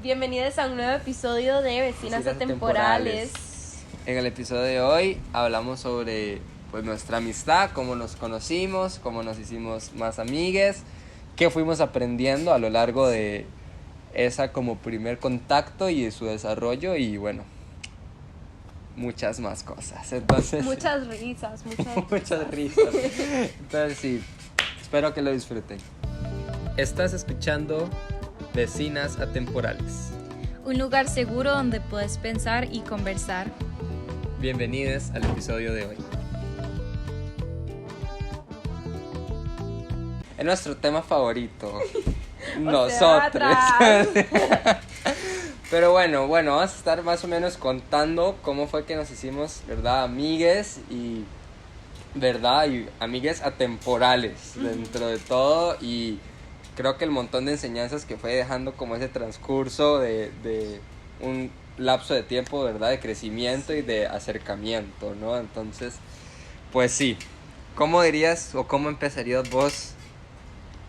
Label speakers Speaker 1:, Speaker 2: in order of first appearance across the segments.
Speaker 1: Bienvenidos a un nuevo episodio de Vecinas Atemporales.
Speaker 2: En el episodio de hoy hablamos sobre nuestra amistad, cómo nos conocimos, cómo nos hicimos más amigues, qué fuimos aprendiendo a lo largo de esa como primer contacto y de su desarrollo y bueno, muchas más cosas. Entonces,
Speaker 1: muchas risas.
Speaker 2: muchas risas. Entonces sí, espero que lo disfruten. Estás escuchando Vecinas Atemporales.
Speaker 3: Un lugar seguro donde puedes pensar y conversar.
Speaker 2: Bienvenidos al episodio de hoy. Es nuestro tema favorito. Nosotros. Pero bueno, vamos a estar más o menos contando cómo fue que nos hicimos, ¿verdad? Amigues y, ¿verdad? Y amigues atemporales dentro de todo y creo que el montón de enseñanzas que fue dejando como ese transcurso de un lapso de tiempo, ¿verdad? De crecimiento y de acercamiento, ¿no? Entonces, pues sí. ¿Cómo dirías o cómo empezarías vos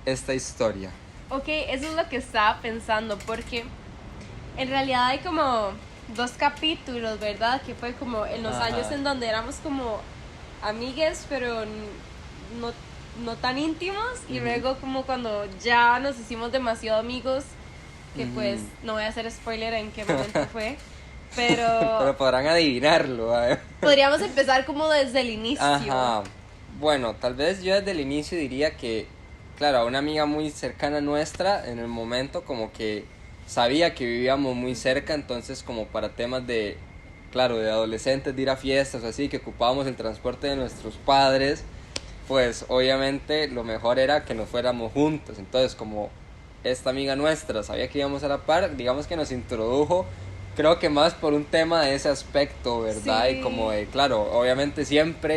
Speaker 2: esta historia?
Speaker 1: Ok, eso es lo que estaba pensando, porque en realidad hay como dos capítulos, ¿verdad? Que fue como en los años en donde éramos como amigues, pero no tan íntimos, y luego como cuando ya nos hicimos demasiado amigos, que pues no voy a hacer spoiler en qué momento fue, pero
Speaker 2: podrán adivinarlo, ¿eh?
Speaker 1: Podríamos empezar como desde el inicio.
Speaker 2: Ajá. Bueno, tal vez yo desde el inicio diría que, claro, a una amiga muy cercana nuestra, en el momento como que sabía que vivíamos muy cerca, entonces como para temas de, claro, de adolescentes, de ir a fiestas o así, que ocupábamos el transporte de nuestros padres, pues obviamente lo mejor era que nos fuéramos juntos. Entonces como esta amiga nuestra sabía que íbamos a la par, digamos que nos introdujo, creo que más por un tema de ese aspecto, ¿verdad?
Speaker 1: Sí.
Speaker 2: Y como de, claro, obviamente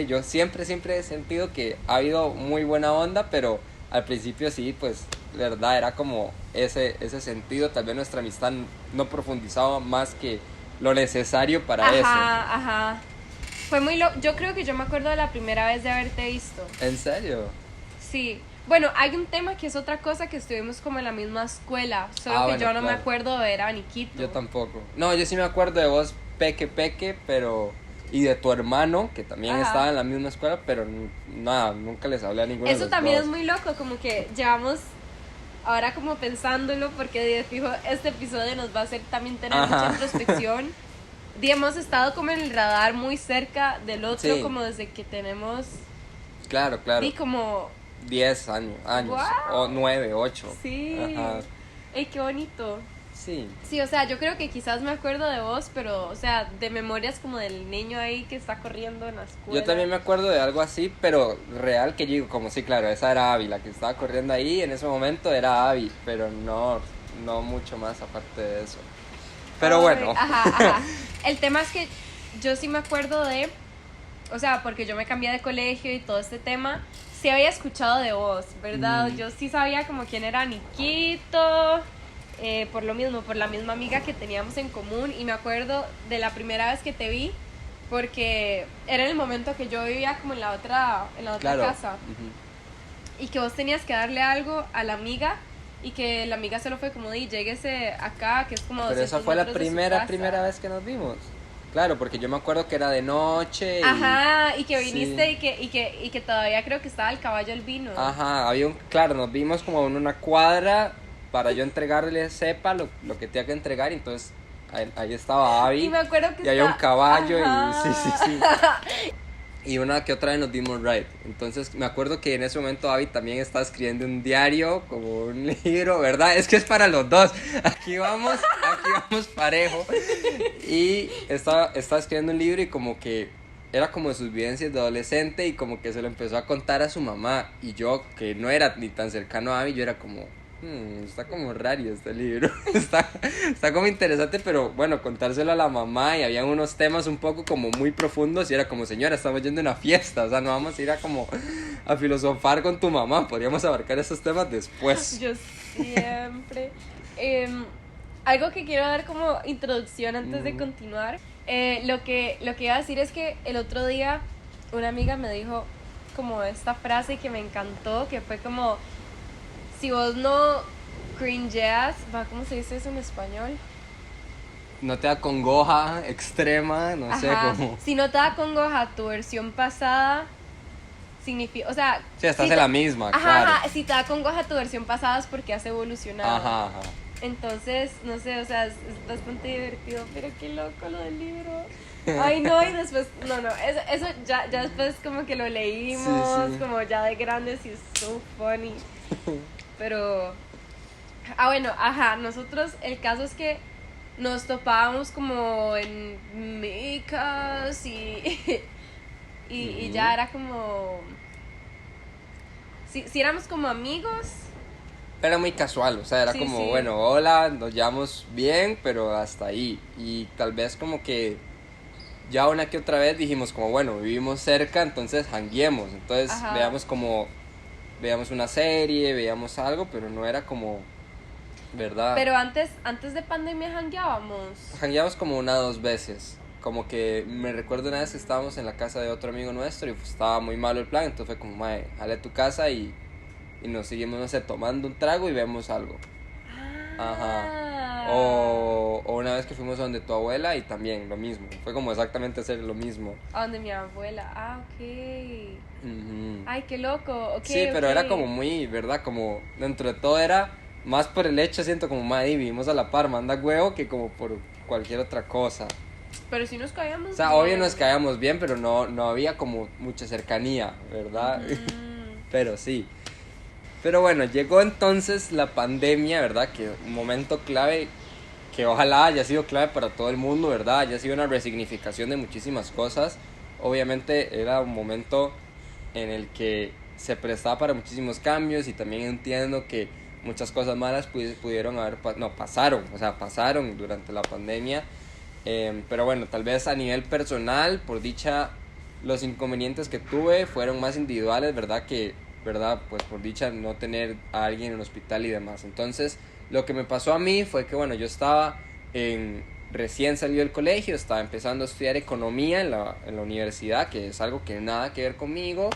Speaker 2: yo siempre he sentido que ha habido muy buena onda, pero al principio sí, pues, ¿verdad? Era como ese sentido, tal vez nuestra amistad no profundizaba más que lo necesario para eso.
Speaker 1: Ajá. Fue muy yo creo que yo me acuerdo de la primera vez de haberte visto.
Speaker 2: ¿En serio?
Speaker 1: Sí. Bueno, hay un tema que es otra cosa, que estuvimos como en la misma escuela, solo que
Speaker 2: bueno,
Speaker 1: yo no me
Speaker 2: claro.
Speaker 1: acuerdo de ver a Niquito.
Speaker 2: Yo tampoco. No, yo sí me acuerdo de vos, Peque, pero... Y de tu hermano, que también estaba en la misma escuela, pero nada, nunca les hablé a ninguno de
Speaker 1: Eso
Speaker 2: los
Speaker 1: también
Speaker 2: dos.
Speaker 1: es muy loco, como que llevamos ahora como pensándolo, porque de fijo este episodio nos va a hacer también tener mucha introspección. Hemos estado como en el radar muy cerca del otro,
Speaker 2: Sí.
Speaker 1: como desde que tenemos...
Speaker 2: Claro.
Speaker 1: Y como...
Speaker 2: 10 años,
Speaker 1: Wow.
Speaker 2: o 9, 8.
Speaker 1: Sí.
Speaker 2: Ajá.
Speaker 1: ¡Ey, qué bonito!
Speaker 2: Sí.
Speaker 1: Sí, o sea, yo creo que quizás me acuerdo de vos, pero, o sea, de memorias como del niño ahí que está corriendo en la escuela.
Speaker 2: Yo también me acuerdo de algo así, pero real que yo digo, como sí, claro, esa era Abby, la que estaba corriendo ahí, en ese momento era Abby, pero no mucho más aparte de eso. Pero bueno.
Speaker 1: Ajá. El tema es que yo sí me acuerdo de, o sea, porque yo me cambié de colegio y todo este tema, sí había escuchado de vos, ¿verdad? Yo sí sabía como quién era Niquito, por lo mismo, por la misma amiga que teníamos en común, y me acuerdo de la primera vez que te vi, porque era en el momento que yo vivía como en la otra
Speaker 2: Claro.
Speaker 1: casa, y que vos tenías que darle algo a la amiga, y que la amiga solo fue como, lléguese acá, que es como...
Speaker 2: Pero esa fue la primera vez que nos vimos. Claro, porque yo me acuerdo que era de noche.
Speaker 1: Ajá, y que viniste,
Speaker 2: sí.
Speaker 1: y que todavía creo que estaba el caballo el vino.
Speaker 2: Ajá, claro, nos vimos como en una cuadra para yo entregarle sepa lo que tenía que entregar, y entonces ahí estaba Abby.
Speaker 1: Y me acuerdo que
Speaker 2: y había un caballo.
Speaker 1: Ajá.
Speaker 2: Y sí. Y una que otra vez nos dimos ride. Entonces me acuerdo que en ese momento Abby también estaba escribiendo un diario, como un libro, ¿verdad? Es que es para los dos. Aquí vamos parejo. Y estaba escribiendo un libro y como que era como de sus vivencias de adolescente, y como que se lo empezó a contar a su mamá. Y yo, que no era ni tan cercano a Abby, yo era como... está como raro este libro. está como interesante, pero bueno, contárselo a la mamá, y habían unos temas un poco como muy profundos, y era como, señora, estamos yendo a una fiesta, o sea, no vamos a ir a filosofar con tu mamá, podríamos abarcar esos temas después.
Speaker 1: Yo siempre. Algo que quiero dar como introducción antes de continuar. Lo que iba a decir es que el otro día una amiga me dijo como esta frase que me encantó, que fue como... Si vos no cringeas, ¿cómo se dice eso en español?
Speaker 2: No te da congoja extrema, no sé
Speaker 1: Ajá.
Speaker 2: cómo.
Speaker 1: Si no te da congoja tu versión pasada, significa, o sea...
Speaker 2: Sí, estás
Speaker 1: si
Speaker 2: en
Speaker 1: te-
Speaker 2: la misma,
Speaker 1: Ajá,
Speaker 2: claro.
Speaker 1: ajá, si te da congoja tu versión pasada es porque has evolucionado.
Speaker 2: Ajá, ajá.
Speaker 1: Entonces, no sé, o sea, es bastante divertido, pero qué loco lo del libro. Ay, no, y después, no, eso ya después como que lo leímos,
Speaker 2: Sí, sí.
Speaker 1: como ya de grandes y es so funny. Pero, bueno, ajá, nosotros, el caso es que nos topábamos como en micas y
Speaker 2: Ujú.
Speaker 1: ya era como, si éramos como amigos,
Speaker 2: Era muy casual, o sea, era
Speaker 1: sí,
Speaker 2: como,
Speaker 1: sí.
Speaker 2: bueno, hola, nos llevamos bien, pero hasta ahí. Y tal vez como que ya una que otra vez dijimos como, bueno, vivimos cerca, entonces janguemos. Entonces
Speaker 1: Ajá.
Speaker 2: veíamos una serie, veíamos algo, pero no era como, ¿verdad?
Speaker 1: Pero antes de pandemia jangueábamos.
Speaker 2: Jangueamos como 1 o 2 veces. Como que me recuerdo una vez que estábamos en la casa de otro amigo nuestro y pues, estaba muy malo el plan, entonces fue como, mae, jale a tu casa y nos seguimos, no sé, tomando un trago y vemos algo. Ajá. O una vez que fuimos a donde tu abuela y también lo mismo. Fue como exactamente hacer lo mismo.
Speaker 1: A donde mi abuela. Ok.
Speaker 2: Ujú.
Speaker 1: Ay, qué loco. Ok,
Speaker 2: Sí, pero
Speaker 1: ok.
Speaker 2: era como muy, ¿verdad? Como dentro de todo era más por el hecho, siento como, madre, vivimos a la par, manda huevo, que como por cualquier otra cosa.
Speaker 1: Pero sí nos caíamos
Speaker 2: O sea,
Speaker 1: bien.
Speaker 2: obvio nos caíamos bien, pero no había como mucha cercanía, ¿verdad?
Speaker 1: Mm.
Speaker 2: Pero sí. Pero bueno, llegó entonces la pandemia, ¿verdad? Que un momento clave que ojalá haya sido clave para todo el mundo, ¿verdad? Haya sido una resignificación de muchísimas cosas. Obviamente era un momento en el que se prestaba para muchísimos cambios y también entiendo que muchas cosas malas pudieron haber, pasaron durante la pandemia. Pero bueno, tal vez a nivel personal, por dicha, los inconvenientes que tuve fueron más individuales, ¿verdad? ¿Verdad? Pues por dicha no tener a alguien en el hospital y demás. Entonces, lo que me pasó a mí fue que, bueno, yo estaba recién salido del colegio, estaba empezando a estudiar economía en la universidad, que es algo que nada que ver conmigo.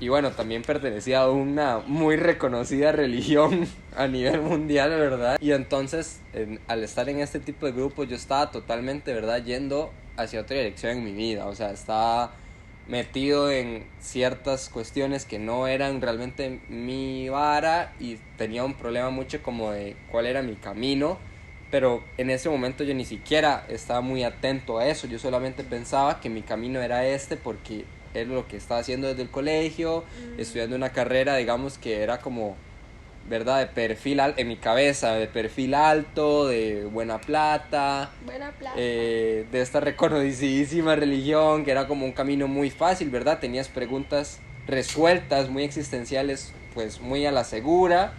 Speaker 2: Y bueno, también pertenecía a una muy reconocida religión a nivel mundial, ¿verdad? Y entonces, al estar en este tipo de grupos, yo estaba totalmente, ¿verdad? Yendo hacia otra dirección en mi vida. O sea, estaba metido en ciertas cuestiones que no eran realmente mi vara y tenía un problema mucho como de cuál era mi camino. Pero en ese momento yo ni siquiera estaba muy atento a eso. Yo solamente pensaba que mi camino era este porque era lo que estaba haciendo desde el colegio, estudiando una carrera, digamos, que era como, ¿verdad? De perfil en mi cabeza, de perfil alto, de buena plata,
Speaker 1: Buena plata.
Speaker 2: de esta reconocidísima religión, que era como un camino muy fácil, ¿verdad? Tenías preguntas resueltas, muy existenciales, pues muy a la segura,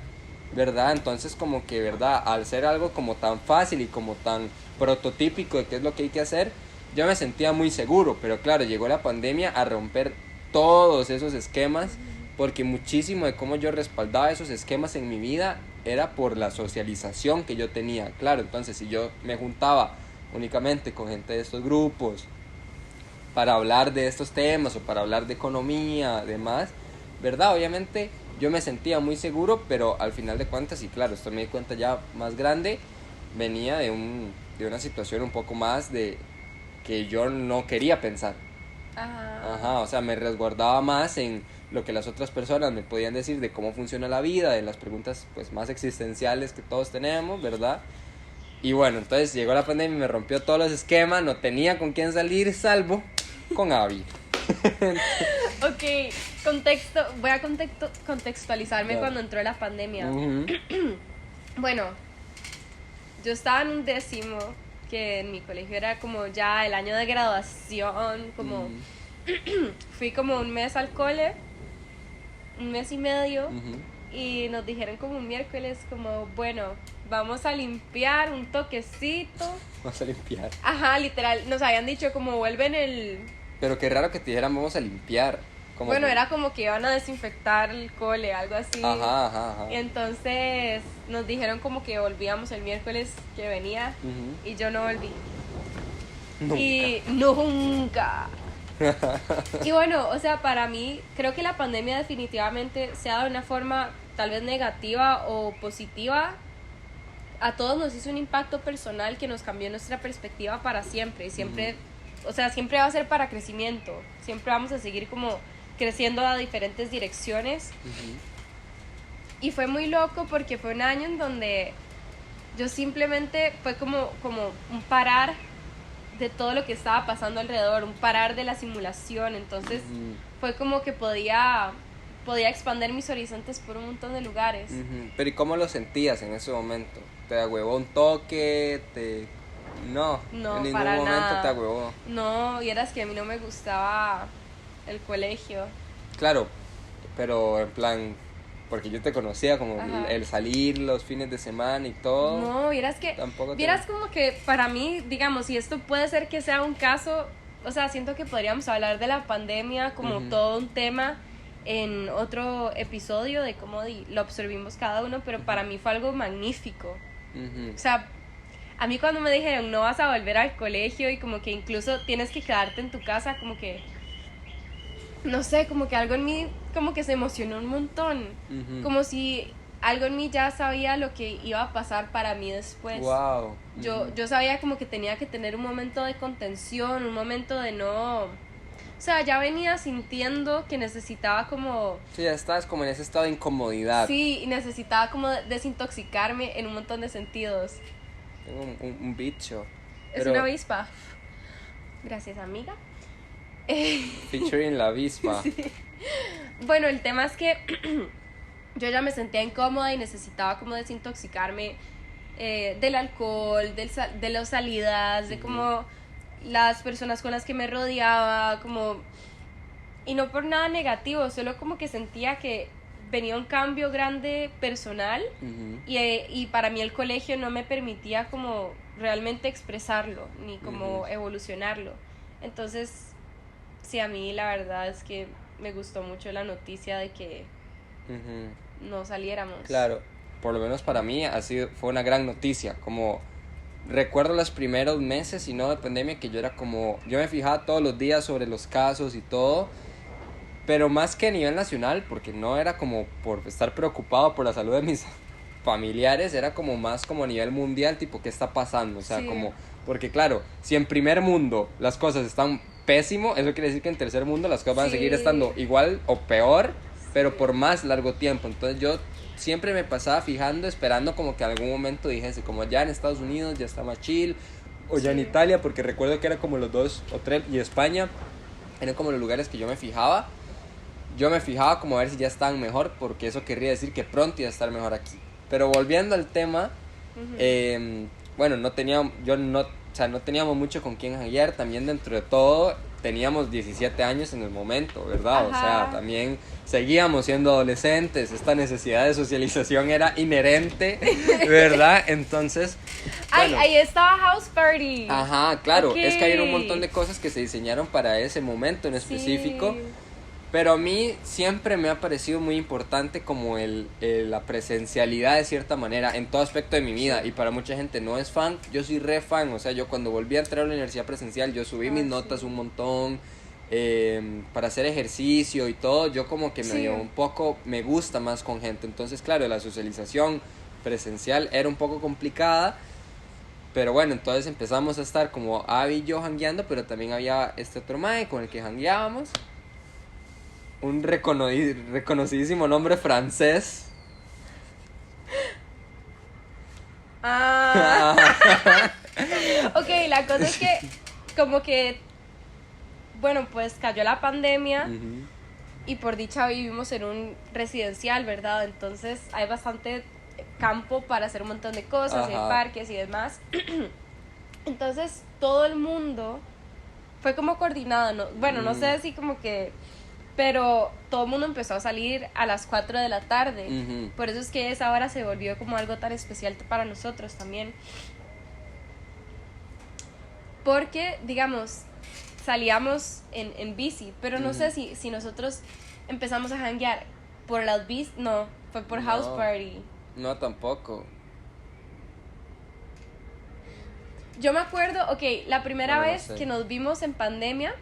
Speaker 2: ¿verdad? Entonces como que, ¿verdad? Al ser algo como tan fácil y como tan prototípico de qué es lo que hay que hacer, yo me sentía muy seguro, pero claro, llegó la pandemia a romper todos esos esquemas, porque muchísimo de cómo yo respaldaba esos esquemas en mi vida era por la socialización que yo tenía. Claro, entonces si yo me juntaba únicamente con gente de estos grupos para hablar de estos temas o para hablar de economía, demás, ¿verdad? Obviamente yo me sentía muy seguro, pero al final de cuentas, y claro, esto me di cuenta ya más grande, venía de una situación un poco más de que yo no quería pensar. Ajá, o sea, me resguardaba más en lo que las otras personas me podían decir de cómo funciona la vida, de las preguntas pues más existenciales que todos tenemos, ¿verdad? Y bueno, entonces llegó la pandemia y me rompió todos los esquemas, no tenía con quién salir salvo con Abby.
Speaker 1: Ok, voy a contextualizarme
Speaker 2: Ya.
Speaker 1: cuando entró la pandemia.
Speaker 2: Ujú.
Speaker 1: Bueno, yo estaba en un 10º, que en mi colegio era como ya el año de graduación, como fui como un mes al cole, un mes y medio,
Speaker 2: Ujú.
Speaker 1: y nos dijeron como un miércoles como, bueno, vamos a limpiar un toquecito.
Speaker 2: Vamos a limpiar.
Speaker 1: Ajá, literal, nos habían dicho como vuelven
Speaker 2: Pero qué raro que te dijeran vamos a limpiar. Como
Speaker 1: bueno,
Speaker 2: que-
Speaker 1: era como que iban a desinfectar el cole, algo así.
Speaker 2: Ajá.
Speaker 1: Y entonces nos dijeron como que volvíamos el miércoles que venía
Speaker 2: Ujú.
Speaker 1: y yo no volví.
Speaker 2: Nunca.
Speaker 1: Y nunca. Y bueno, o sea, para mí creo que la pandemia definitivamente se ha dado de una forma tal vez negativa o positiva, a todos nos hizo un impacto personal que nos cambió nuestra perspectiva para siempre. Siempre, o sea, siempre va a ser para crecimiento. Siempre vamos a seguir como creciendo a diferentes direcciones. Y fue muy loco porque fue un año en donde yo simplemente fue como un parar de todo lo que estaba pasando alrededor, un parar de la simulación. Entonces fue como que podía expandir mis horizontes por un montón de lugares.
Speaker 2: Pero ¿y cómo lo sentías en ese momento? ¿Te agüevó un toque? No,
Speaker 1: No,
Speaker 2: en ningún
Speaker 1: para
Speaker 2: momento
Speaker 1: nada.
Speaker 2: te agüevó.
Speaker 1: No, vieras que a mí no me gustaba el colegio.
Speaker 2: Claro, pero en plan, porque yo te conocía como
Speaker 1: Ajá.
Speaker 2: el salir los fines de semana y todo.
Speaker 1: No, vieras como que para mí, digamos, y esto puede ser que sea un caso, o sea, siento que podríamos hablar de la pandemia como todo un tema en otro episodio de cómo lo absorbimos cada uno, pero para mí fue algo magnífico. O sea, a mí cuando me dijeron no vas a volver al colegio y como que incluso tienes que quedarte en tu casa, como que, no sé, como que algo en mí como que se emocionó un montón. Como si algo en mí ya sabía lo que iba a pasar para mí después.
Speaker 2: Wow.
Speaker 1: Yo sabía como que tenía que tener un momento de contención, un momento de no... O sea, ya venía sintiendo que necesitaba como...
Speaker 2: Sí, ya estabas como en ese estado de incomodidad.
Speaker 1: Sí, y necesitaba como desintoxicarme en un montón de sentidos.
Speaker 2: Tengo un bicho.
Speaker 1: Es una avispa. Gracias, amiga.
Speaker 2: Featuring la avispa.
Speaker 1: Sí. Bueno, el tema es que yo ya me sentía incómoda y necesitaba como desintoxicarme del alcohol, de las salidas, de como las personas con las que me rodeaba, como... Y no por nada negativo, solo como que sentía que venía un cambio grande personal y para mí el colegio no me permitía como realmente expresarlo, ni como evolucionarlo. Entonces, sí, a mí la verdad es que me gustó mucho la noticia de que no saliéramos.
Speaker 2: Claro, por lo menos para mí fue una gran noticia, como... Recuerdo los primeros meses y no de pandemia que yo me fijaba todos los días sobre los casos y todo, pero más que a nivel nacional, porque no era como por estar preocupado por la salud de mis familiares, era como más como a nivel mundial, tipo, ¿qué está pasando? O sea,
Speaker 1: Sí.
Speaker 2: como, porque claro, si en primer mundo las cosas están pésimo, eso quiere decir que en tercer mundo las cosas van a seguir estando igual o peor, pero por más largo tiempo. Entonces yo siempre me pasaba fijando, esperando como que algún momento dijese, como ya en Estados Unidos ya está más chill, o ya en Italia, porque recuerdo que era como los 2 o 3, y España eran como los lugares que yo me fijaba como a ver si ya estaban mejor, porque eso querría decir que pronto iba a estar mejor aquí. Pero volviendo al tema, bueno, no teníamos mucho con quién janguear, también dentro de todo teníamos 17 años en el momento, ¿verdad? O sea, también seguíamos siendo adolescentes, esta necesidad de socialización era inherente, ¿verdad? Entonces, bueno,
Speaker 1: Ahí estaba House Party.
Speaker 2: Ajá, claro,
Speaker 1: Ok.
Speaker 2: es que hay un montón de cosas que se diseñaron para ese momento en específico.
Speaker 1: Sí.
Speaker 2: Pero a mí siempre me ha parecido muy importante como la presencialidad de cierta manera en todo aspecto de mi vida. Y para mucha gente no es fan, yo soy re fan. O sea, yo cuando volví a entrar a la universidad presencial, yo subí mis notas un montón para hacer ejercicio y todo. Yo como que un poco me gusta más con gente. Entonces, claro, la socialización presencial era un poco complicada. Pero bueno, entonces empezamos a estar como Abby y yo jangueando, pero también había este otro mae con el que jangueábamos. Un reconocidísimo nombre francés.
Speaker 1: Ok, la cosa es que como que, bueno, pues cayó la pandemia y por dicha vivimos en un residencial, ¿verdad? Entonces hay bastante campo para hacer un montón de cosas, hay parques y demás. Entonces todo el mundo fue como coordinado, ¿no? Bueno, no sé si como que... Pero todo el mundo empezó a salir a las 4 de la tarde. Por eso es que esa hora se volvió como algo tan especial para nosotros también. Porque, digamos, salíamos en bici, pero no sé si nosotros empezamos a janguear por las bici. No, fue por House Party.
Speaker 2: No, tampoco.
Speaker 1: Yo me acuerdo, ok, la primera
Speaker 2: Bueno, no
Speaker 1: vez
Speaker 2: sé.
Speaker 1: que nos vimos en pandemia,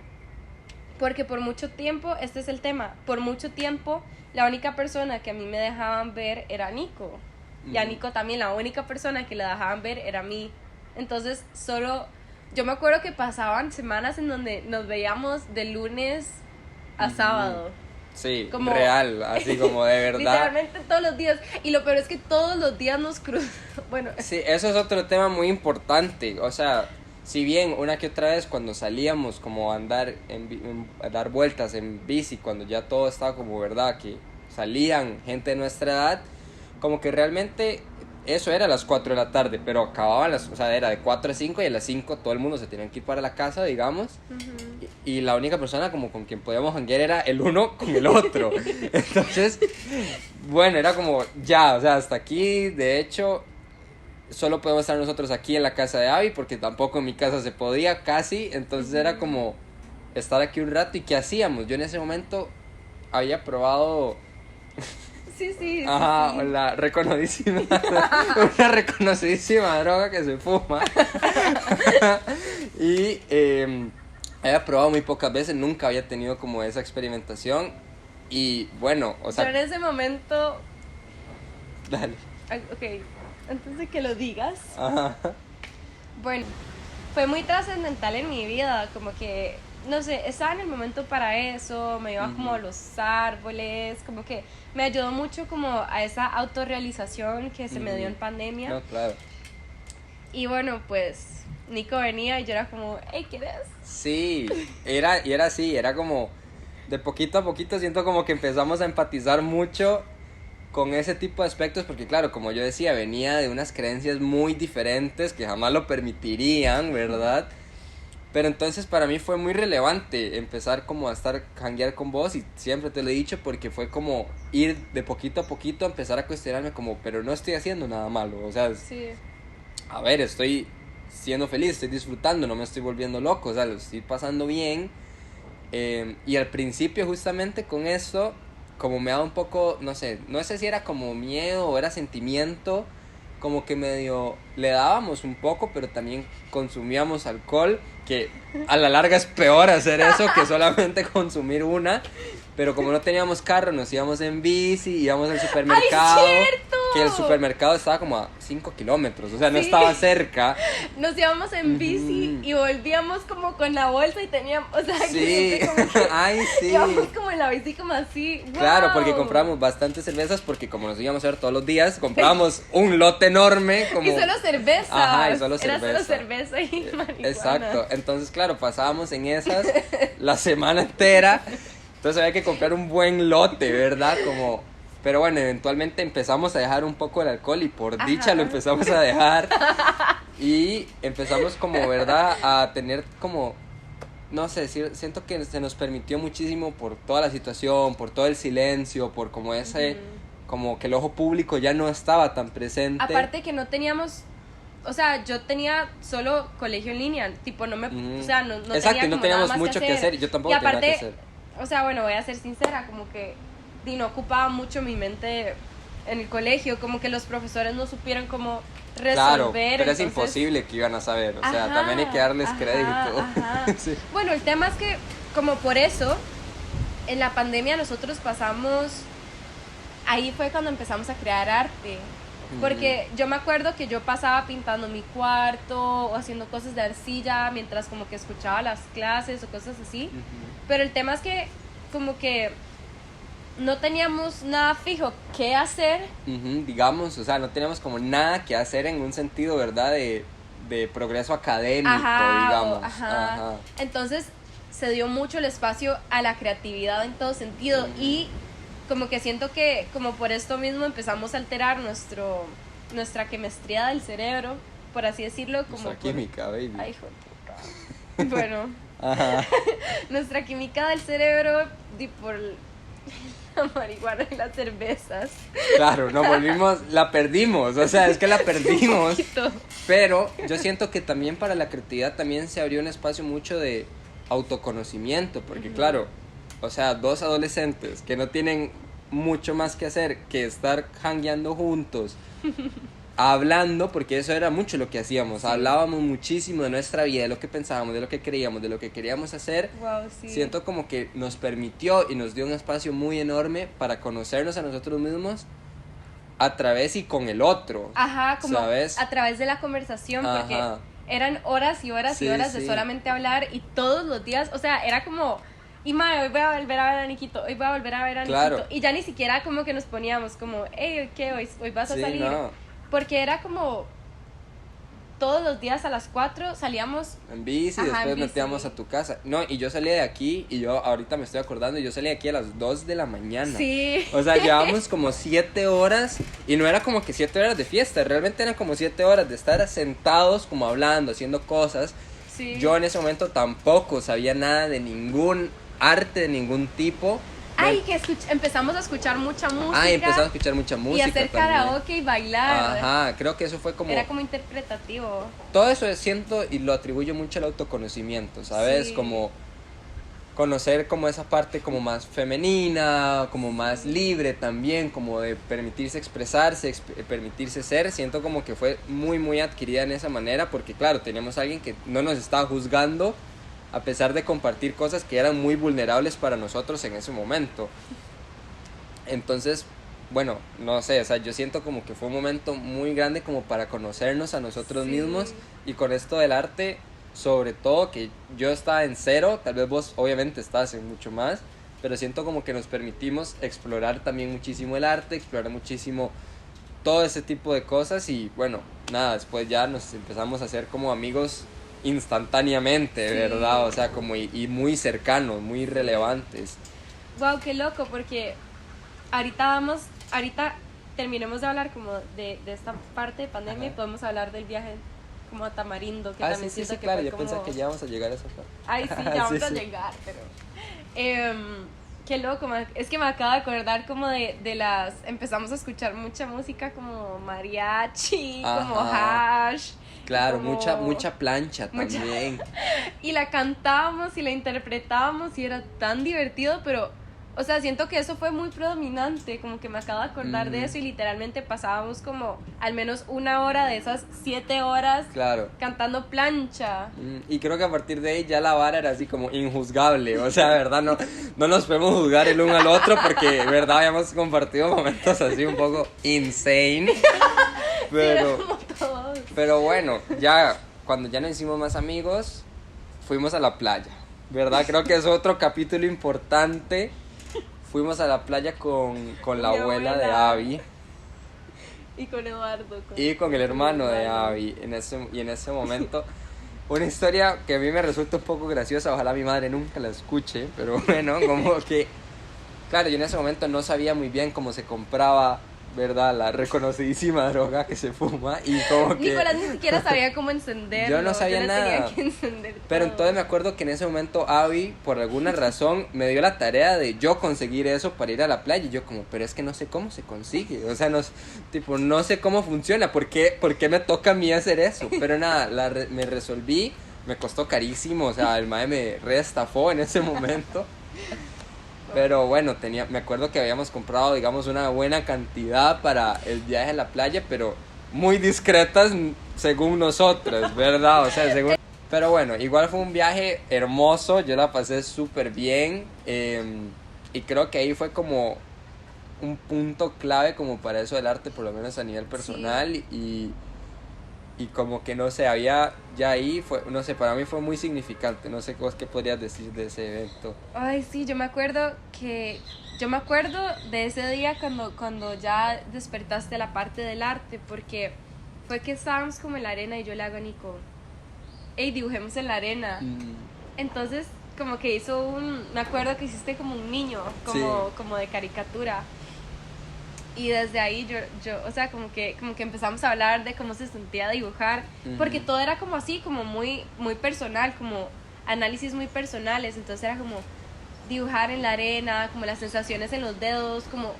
Speaker 1: Porque por mucho tiempo, este es el tema, por mucho tiempo la única persona que a mí me dejaban ver era Nico. Y a Nico también, la única persona que le dejaban ver era a mí. Entonces, yo me acuerdo que pasaban semanas en donde nos veíamos de lunes a sábado.
Speaker 2: Sí,
Speaker 1: como,
Speaker 2: real, así como de verdad.
Speaker 1: Literalmente todos los días. Y lo peor es que todos los días nos cruzamos. Bueno,
Speaker 2: Sí, eso es otro tema muy importante. O sea, si bien una que otra vez cuando salíamos como a andar, a dar vueltas en bici, cuando ya todo estaba como verdad, que salían gente de nuestra edad, como que realmente eso era a las 4 de la tarde, pero acababan o sea, era de 4 a 5 y a las 5 todo el mundo se tenía que ir para la casa, digamos. Y la única persona como con quien podíamos janguear era el uno con el otro. Entonces, bueno, era como ya, o sea, hasta aquí, de hecho, solo podemos estar nosotros aquí en la casa de Abby, porque tampoco en mi casa se podía casi, entonces era como estar aquí un rato. ¿Y qué hacíamos? Yo en ese momento había probado...
Speaker 1: sí.
Speaker 2: Ajá,
Speaker 1: sí.
Speaker 2: la reconocidísima, una reconocidísima droga que se fuma. Y había probado muy pocas veces, nunca había tenido como esa experimentación. Y bueno, o sea...
Speaker 1: Yo en ese momento...
Speaker 2: Dale.
Speaker 1: Ok, antes de que lo digas.
Speaker 2: Ajá.
Speaker 1: Bueno, fue muy trascendental en mi vida, como que, no sé, estaba en el momento para eso, me iba como a los árboles, como que me ayudó mucho como a esa autorrealización que se me dio en pandemia.
Speaker 2: No, claro.
Speaker 1: Y bueno, pues Nico venía y yo era como, hey, ¿quieres?
Speaker 2: Sí, era así, era como de poquito a poquito siento como que empezamos a empatizar mucho con ese tipo de aspectos, porque claro, como yo decía, venía de unas creencias muy diferentes que jamás lo permitirían, ¿verdad? Pero entonces para mí fue muy relevante empezar como a janguear con vos, y siempre te lo he dicho, porque fue como ir de poquito a poquito, empezar a cuestionarme como, pero no estoy haciendo nada malo, o sea,
Speaker 1: Sí.
Speaker 2: a ver, estoy siendo feliz, estoy disfrutando, no me estoy volviendo loco, o sea, lo estoy pasando bien. Y al principio justamente con eso, como me daba un poco, no sé si era como miedo o era sentimiento, como que medio le dábamos un poco, pero también consumíamos alcohol, que a la larga es peor hacer eso que solamente consumir una. Pero como no teníamos carro, nos íbamos en bici, íbamos al supermercado.
Speaker 1: ¡Ay, cierto!
Speaker 2: Que el supermercado estaba como a 5 kilómetros, o sea, no
Speaker 1: Sí.
Speaker 2: estaba cerca.
Speaker 1: Nos íbamos en bici y volvíamos como con la bolsa y teníamos, o sea,
Speaker 2: Sí,
Speaker 1: que como que
Speaker 2: ay, sí.
Speaker 1: íbamos como en la bici como así.
Speaker 2: Claro,
Speaker 1: ¡Wow!
Speaker 2: porque compramos bastantes cervezas, porque como nos íbamos a ver todos los días, compramos un lote enorme. Como...
Speaker 1: Y solo cerveza.
Speaker 2: Ajá, y solo
Speaker 1: Era
Speaker 2: cerveza.
Speaker 1: solo cerveza y marihuana.
Speaker 2: Exacto, entonces claro, pasábamos en esas la semana entera, entonces había que comprar un buen lote, ¿verdad? Como... Pero bueno, eventualmente empezamos a dejar un poco el alcohol y por dicha
Speaker 1: Ajá.
Speaker 2: lo empezamos a dejar. Y empezamos como, ¿verdad? A tener como... No sé, siento que se nos permitió muchísimo por toda la situación, por todo el silencio, por como ese... Como que el ojo público ya no estaba tan presente.
Speaker 1: Aparte que no teníamos, o sea, yo tenía solo colegio en línea, tipo no me, o sea, no
Speaker 2: Exacto,
Speaker 1: tenía
Speaker 2: y no
Speaker 1: como
Speaker 2: teníamos
Speaker 1: nada más
Speaker 2: mucho que hacer, yo tampoco
Speaker 1: y
Speaker 2: tenía
Speaker 1: aparte,
Speaker 2: nada que hacer.
Speaker 1: o sea, bueno, voy a ser sincera, como que no ocupaba mucho mi mente en el colegio, como que los profesores no supieron cómo resolver.
Speaker 2: Claro, pero
Speaker 1: entonces...
Speaker 2: es imposible que iban a saber, o sea,
Speaker 1: Ajá,
Speaker 2: también hay que darles
Speaker 1: ajá,
Speaker 2: crédito.
Speaker 1: ajá.
Speaker 2: Sí.
Speaker 1: Bueno, el tema es que, como por eso, en la pandemia nosotros pasamos, ahí fue cuando empezamos a crear arte. Porque yo me acuerdo que yo pasaba pintando mi cuarto o haciendo cosas de arcilla mientras como que escuchaba las clases o cosas así. Pero el tema es que como que no teníamos nada fijo qué hacer.
Speaker 2: Digamos, o sea, no teníamos como nada que hacer en un sentido, ¿verdad? De progreso académico, digamos.
Speaker 1: Ajá. Entonces se dio mucho el espacio a la creatividad en todo sentido y como que siento que como por esto mismo empezamos a alterar nuestra quimestría del cerebro, por así decirlo, como
Speaker 2: Nuestra química, baby.
Speaker 1: Ay, hijo de puta. Bueno,
Speaker 2: Ajá.
Speaker 1: nuestra química del cerebro por la marihuana y las cervezas.
Speaker 2: Claro, la perdimos, o sea, es que la perdimos.
Speaker 1: Poquito.
Speaker 2: Pero yo siento que también para la creatividad también se abrió un espacio mucho de autoconocimiento, porque claro, o sea, dos adolescentes que no tienen mucho más que hacer que estar jangueando juntos hablando, porque eso era mucho lo que hacíamos,
Speaker 1: Sí.
Speaker 2: hablábamos muchísimo de nuestra vida, de lo que pensábamos, de lo que creíamos, de lo que queríamos hacer.
Speaker 1: Wow, sí.
Speaker 2: Siento como que nos permitió y nos dio un espacio muy enorme para conocernos a nosotros mismos a través y con el otro.
Speaker 1: Ajá, como
Speaker 2: ¿sabes?
Speaker 1: a través de la conversación, porque
Speaker 2: Ajá.
Speaker 1: eran horas y horas y
Speaker 2: Sí,
Speaker 1: horas de
Speaker 2: sí.
Speaker 1: solamente hablar y todos los días, o sea, era como, y madre, hoy voy a volver a ver a Niquito, hoy voy a volver a ver a
Speaker 2: Claro.
Speaker 1: Niquito, y ya ni siquiera como que nos poníamos como, hey, ¿qué? Hoy vas a
Speaker 2: Sí,
Speaker 1: salir,
Speaker 2: no.
Speaker 1: porque era como, todos los días a las 4 salíamos,
Speaker 2: En bici,
Speaker 1: Ajá,
Speaker 2: después
Speaker 1: en bici.
Speaker 2: metíamos a tu casa. No, y yo salía de aquí, y yo ahorita me estoy acordando, yo salía de aquí a las 2 de la mañana.
Speaker 1: sí,
Speaker 2: O sea, llevábamos como 7 horas, y no era como que 7 horas de fiesta, realmente eran como 7 horas de estar sentados, como hablando, haciendo cosas.
Speaker 1: sí.
Speaker 2: Yo en ese momento tampoco sabía nada de ningún arte, de ningún tipo.
Speaker 1: Ay, que empezamos a escuchar mucha música.
Speaker 2: Ah, y empezamos a escuchar mucha música
Speaker 1: y hacer
Speaker 2: también.
Speaker 1: karaoke y bailar.
Speaker 2: Ajá, creo que eso fue como...
Speaker 1: Era como interpretativo.
Speaker 2: Todo eso siento y lo atribuyo mucho al autoconocimiento, ¿sabes?
Speaker 1: Sí.
Speaker 2: Como conocer como esa parte como más femenina, como más libre también, como de permitirse expresarse, permitirse ser. Siento como que fue muy, muy adquirida en esa manera porque, claro, teníamos a alguien que no nos estaba juzgando a pesar de compartir cosas que eran muy vulnerables para nosotros en ese momento. Entonces, bueno, no sé, o sea, yo siento como que fue un momento muy grande como para conocernos a nosotros
Speaker 1: Sí.
Speaker 2: mismos, y con esto del arte, sobre todo que yo estaba en 0, tal vez vos obviamente estás en mucho más, pero siento como que nos permitimos explorar también muchísimo el arte, explorar muchísimo todo ese tipo de cosas, y bueno, nada, después ya nos empezamos a hacer como amigos instantáneamente,
Speaker 1: Sí.
Speaker 2: ¿verdad? O sea, como y muy cercanos, muy relevantes.
Speaker 1: Wow, qué loco, porque ahorita terminemos de hablar como de esta parte de pandemia.
Speaker 2: Ajá.
Speaker 1: Y podemos hablar del viaje como a Tamarindo, que
Speaker 2: Ah,
Speaker 1: también
Speaker 2: sí,
Speaker 1: siento
Speaker 2: sí,
Speaker 1: que
Speaker 2: claro,
Speaker 1: fue
Speaker 2: yo
Speaker 1: como...
Speaker 2: pensaba que ya vamos a llegar a esa parte.
Speaker 1: Ay, sí, ya vamos
Speaker 2: Sí,
Speaker 1: a
Speaker 2: sí.
Speaker 1: llegar, pero... qué loco, es que me acabo de acordar como de las... Empezamos a escuchar mucha música como mariachi, como
Speaker 2: Ajá.
Speaker 1: hash.
Speaker 2: Claro,
Speaker 1: como-
Speaker 2: mucha plancha
Speaker 1: mucha-
Speaker 2: también.
Speaker 1: Y la cantábamos y la interpretábamos y era tan divertido, pero, o sea, siento que eso fue muy predominante, como que me acabo de acordar de eso y literalmente pasábamos como al menos 1 hora de esas 7 horas
Speaker 2: Claro.
Speaker 1: cantando plancha.
Speaker 2: Y creo que a partir de ahí ya la vara era así como injuzgable. O sea, verdad, no nos podemos juzgar el uno al otro porque, verdad, habíamos compartido momentos así un poco insane. Pero,
Speaker 1: Como todos.
Speaker 2: pero bueno, ya cuando ya nos hicimos más amigos, fuimos a la playa. ¿Verdad? Creo que es otro capítulo importante. Fuimos a la playa con la
Speaker 1: Mi
Speaker 2: abuela de
Speaker 1: abuela.
Speaker 2: Abby.
Speaker 1: Y con Eduardo.
Speaker 2: Y con el hermano de
Speaker 1: Eduardo.
Speaker 2: Abby en ese momento. Una historia que a mí me resulta un poco graciosa, ojalá mi madre nunca la escuche, pero bueno, como que, claro, yo en ese momento no sabía muy bien cómo se compraba, ¿verdad? La reconocidísima droga que se fuma, y como que...
Speaker 1: Nicolás ni siquiera sabía cómo encenderlo.
Speaker 2: Yo no sabía
Speaker 1: le
Speaker 2: nada.
Speaker 1: Tenía que encender
Speaker 2: Pero
Speaker 1: todo.
Speaker 2: entonces me acuerdo que en ese momento Abby, por alguna razón, me dio la tarea de yo conseguir eso para ir a la playa. Y yo como, pero es que no sé cómo se consigue. O sea, no sé cómo funciona. ¿Por qué me toca a mí hacer eso? Pero nada, me resolví. Me costó carísimo. O sea, el mae me reestafó en ese momento. Pero bueno, me acuerdo que habíamos comprado, digamos, una buena cantidad para el viaje a la playa, pero muy discretas según nosotros, ¿verdad? O sea, según... Pero bueno, igual fue un viaje hermoso, yo la pasé súper bien, y creo que ahí fue como un punto clave como para eso del arte, por lo menos a nivel personal, y como que no sé, había ya ahí, fue, no sé, para mí fue muy significante, no sé vos qué podrías decir de ese evento.
Speaker 1: Ay, sí, yo me acuerdo de ese día cuando ya despertaste la parte del arte, porque fue que estábamos como en la arena y yo le hago a Nico, hey, dibujemos en la arena. Entonces, como que me acuerdo que hiciste como un niño, como de caricatura. Y desde ahí yo o sea, como que empezamos a hablar de cómo se sentía dibujar, porque todo era como así, como muy, muy personal, como análisis muy personales, entonces era como dibujar en la arena, como las sensaciones en los dedos, como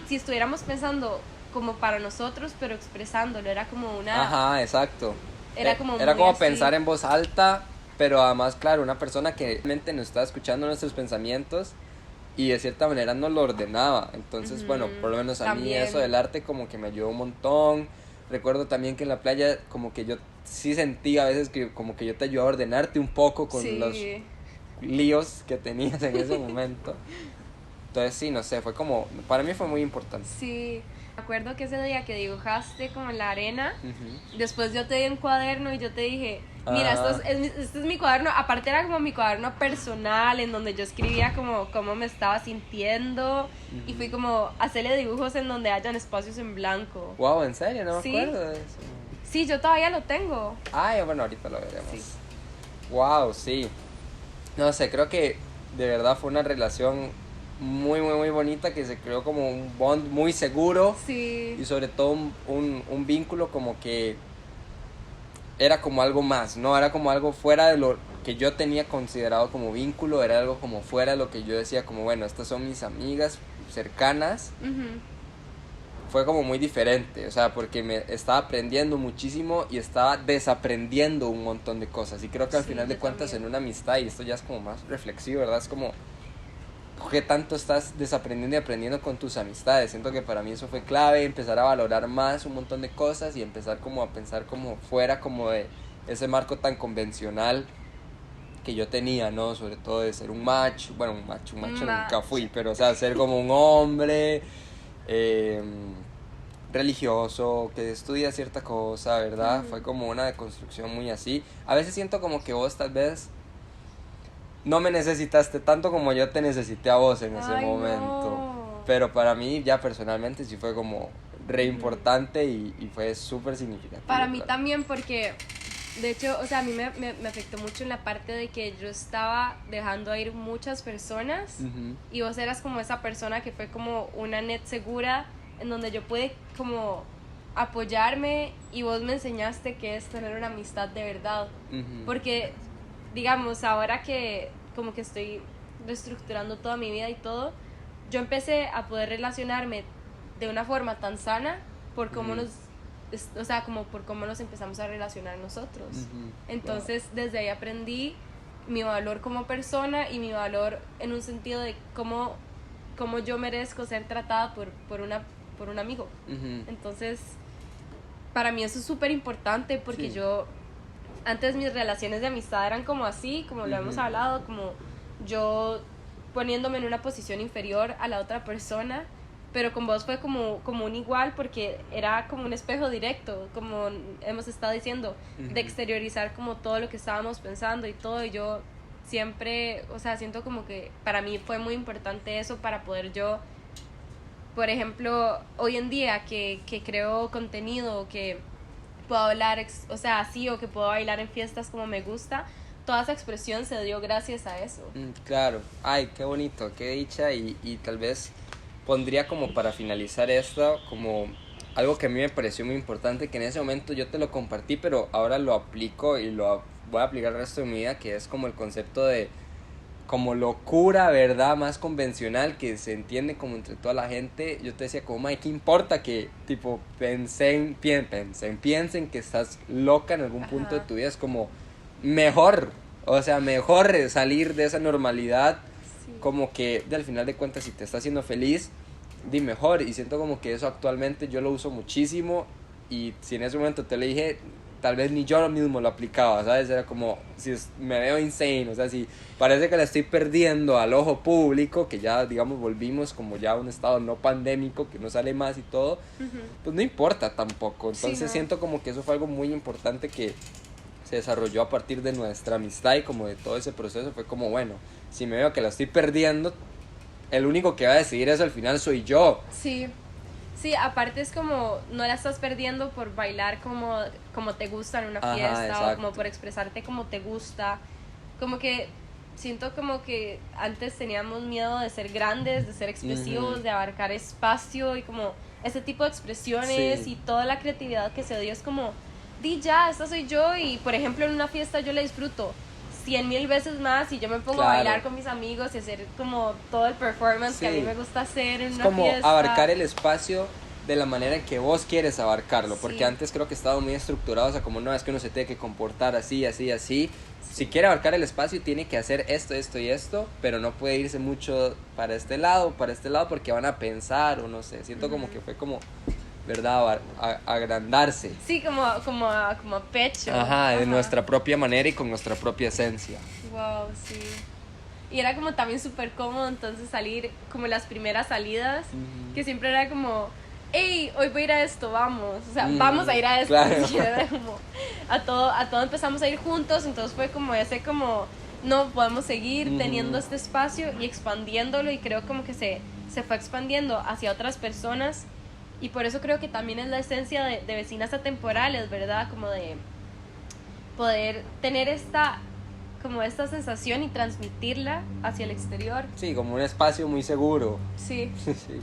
Speaker 1: si estuviéramos pensando como para nosotros, pero expresándolo, era como una...
Speaker 2: Ajá, exacto.
Speaker 1: Era como
Speaker 2: Era
Speaker 1: muy
Speaker 2: como
Speaker 1: así.
Speaker 2: pensar en voz alta, pero además, claro, una persona que realmente nos está escuchando nuestros pensamientos y de cierta manera no lo ordenaba. Entonces, bueno, por lo menos a mí
Speaker 1: También.
Speaker 2: eso del arte como que me ayudó un montón. Recuerdo también que en la playa como que yo sí sentía a veces que como que yo te ayudaba a ordenarte un poco con
Speaker 1: Sí.
Speaker 2: los líos que tenías en ese momento. Entonces sí, no sé, fue como, para mí fue muy importante.
Speaker 1: Sí, me acuerdo que ese día que dibujaste como en la arena,
Speaker 2: Ujú.
Speaker 1: después yo te di un cuaderno y yo te dije, mira,
Speaker 2: Ah.
Speaker 1: este es mi cuaderno, aparte era como mi cuaderno personal, en donde yo escribía como cómo me estaba sintiendo, y fui como, hacerle dibujos en donde hayan espacios en blanco.
Speaker 2: Wow, ¿en serio? No me
Speaker 1: Sí.
Speaker 2: acuerdo de eso.
Speaker 1: Sí, yo todavía lo tengo.
Speaker 2: Ay, bueno, ahorita lo veremos.
Speaker 1: Sí.
Speaker 2: Wow, sí. No sé, creo que de verdad fue una relación muy, muy, muy bonita que se creó como un bond muy seguro y
Speaker 1: Sí,
Speaker 2: sobre todo un vínculo como que era como algo más, ¿no? Era como algo fuera de lo que yo tenía considerado como vínculo, era algo como fuera de lo que yo decía como, bueno, estas son mis amigas cercanas.
Speaker 1: ujú,
Speaker 2: Fue como muy diferente, o sea, porque me estaba aprendiendo muchísimo y estaba desaprendiendo un montón de cosas. Y creo que al
Speaker 1: Sí,
Speaker 2: final de
Speaker 1: yo
Speaker 2: cuentas
Speaker 1: también.
Speaker 2: en una amistad, y esto ya es como más reflexivo, ¿verdad? Es como, ¿qué tanto estás desaprendiendo y aprendiendo con tus amistades? Siento que para mí eso fue clave, empezar a valorar más un montón de cosas y empezar como a pensar como fuera como de ese marco tan convencional que yo tenía, ¿no? Sobre todo de ser un macho, bueno, un macho nunca fui, pero o sea, ser como un hombre, eh, religioso, que estudia cierta cosa, ¿verdad? Fue como una deconstrucción muy así. A veces siento como que vos tal vez no me necesitaste tanto como yo te necesité a vos en ese
Speaker 1: Ay,
Speaker 2: momento.
Speaker 1: no.
Speaker 2: Pero para mí ya personalmente sí fue como re importante y fue súper significativo.
Speaker 1: Para mí también porque, de hecho, o sea, a mí me afectó mucho en la parte de que yo estaba dejando ir muchas personas
Speaker 2: Ujú.
Speaker 1: y vos eras como esa persona que fue como una net segura en donde yo pude como apoyarme y vos me enseñaste que es tener una amistad de verdad.
Speaker 2: Ujú.
Speaker 1: Porque, digamos, ahora que como que estoy reestructurando toda mi vida y todo, yo empecé a poder relacionarme de una forma tan sana por cómo
Speaker 2: Ujú.
Speaker 1: o sea, como por cómo nos empezamos a relacionar nosotros.
Speaker 2: Ujú.
Speaker 1: Entonces, desde ahí aprendí mi valor como persona y mi valor en un sentido de cómo yo merezco ser tratada por un amigo.
Speaker 2: Ujú.
Speaker 1: Entonces, para mí eso es súper importante porque
Speaker 2: Sí.
Speaker 1: yo, antes mis relaciones de amistad eran como así, como lo hemos
Speaker 2: Ujú.
Speaker 1: hablado, como yo poniéndome en una posición inferior a la otra persona, pero con vos fue como un igual porque era como un espejo directo, como hemos estado diciendo,
Speaker 2: Ujú.
Speaker 1: de exteriorizar como todo lo que estábamos pensando y todo, y yo siempre, o sea, siento como que para mí fue muy importante eso para poder yo, por ejemplo, hoy en día que creo contenido, que puedo hablar, o sea, así, o que puedo bailar en fiestas como me gusta, toda esa expresión se dio gracias a eso.
Speaker 2: Claro, ay, qué bonito, qué dicha y tal vez pondría como para finalizar esto como algo que a mí me pareció muy importante, que en ese momento yo te lo compartí, pero ahora lo aplico y lo voy a aplicar el resto de mi vida, que es como el concepto de como locura, ¿verdad? Más convencional que se entiende como entre toda la gente. Yo te decía como, "Mae, ¿qué importa que tipo piensen que estás loca en algún punto de
Speaker 1: Ajá.
Speaker 2: tu vida? Es como mejor, o sea, mejor salir de esa normalidad,
Speaker 1: Sí.
Speaker 2: como que al final de cuentas si te está haciendo feliz, di mejor. Y siento como que eso actualmente yo lo uso muchísimo y si en ese momento te lo dije, tal vez ni yo mismo lo aplicaba, ¿sabes? Era como, si me veo insane, o sea, si parece que la estoy perdiendo al ojo público, que ya, digamos, volvimos como ya a un estado no pandémico, que no sale más y todo, pues no importa tampoco. Entonces
Speaker 1: Sí, no.
Speaker 2: siento como que eso fue algo muy importante que se desarrolló a partir de nuestra amistad y como de todo ese proceso. Fue como, bueno, si me veo que la estoy perdiendo, el único que va a decidir eso al final soy yo.
Speaker 1: Sí. Sí, aparte es como no la estás perdiendo por bailar como te gusta en una
Speaker 2: Ajá,
Speaker 1: fiesta, o
Speaker 2: exacto.
Speaker 1: como por expresarte como te gusta. Como que siento como que antes teníamos miedo de ser grandes, de ser expresivos,
Speaker 2: Ujú.
Speaker 1: de abarcar espacio y como ese tipo de expresiones
Speaker 2: Sí.
Speaker 1: y toda la creatividad que se dio es como, di ya, esta soy yo y por ejemplo en una fiesta yo la disfruto 100,000 veces más y yo me pongo a
Speaker 2: Claro.
Speaker 1: bailar con mis amigos y hacer como todo el performance que a mí
Speaker 2: Sí.
Speaker 1: me gusta hacer en
Speaker 2: Es
Speaker 1: una
Speaker 2: como
Speaker 1: fiesta.
Speaker 2: abarcar el espacio de la manera en que vos quieres abarcarlo, porque
Speaker 1: Sí.
Speaker 2: antes creo que estaba muy estructurado, o sea, como no, es que uno se tiene que comportar así, así, así. Si quiere abarcar el espacio tiene que hacer esto, esto y esto, pero no puede irse mucho para este lado, porque van a pensar o no sé, siento como que fue como, ¿verdad? Agrandarse.
Speaker 1: Sí, como a pecho.
Speaker 2: Ajá, de
Speaker 1: Ajá.
Speaker 2: nuestra propia manera y con nuestra propia esencia.
Speaker 1: Wow, sí. Y era como también súper cómodo entonces salir, como las primeras salidas, que siempre era como, hey, hoy voy a ir a esto, vamos. O sea, vamos a ir a esto.
Speaker 2: claro.
Speaker 1: Y era como, a todo empezamos a ir juntos, entonces fue como ese como, no, podemos seguir teniendo este espacio y expandiéndolo, y creo como que se fue expandiendo hacia otras personas, y por eso creo que también es la esencia de Vecinas Atemporales, ¿verdad? Como de poder tener esta sensación y transmitirla hacia el exterior.
Speaker 2: Sí, como un espacio muy seguro.
Speaker 1: Sí.
Speaker 2: Sí.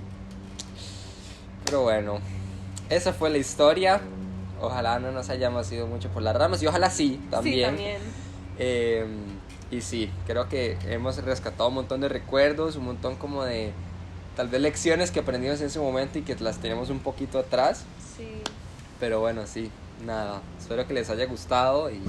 Speaker 2: Pero bueno, esa fue la historia. Ojalá no nos hayamos ido mucho por las ramas y ojalá sí, también.
Speaker 1: Sí, también.
Speaker 2: Y sí, creo que hemos rescatado un montón de recuerdos, un montón como de tal vez lecciones que aprendimos en ese momento y que las tenemos un poquito atrás.
Speaker 1: Sí.
Speaker 2: Pero bueno, sí, nada, espero que les haya gustado y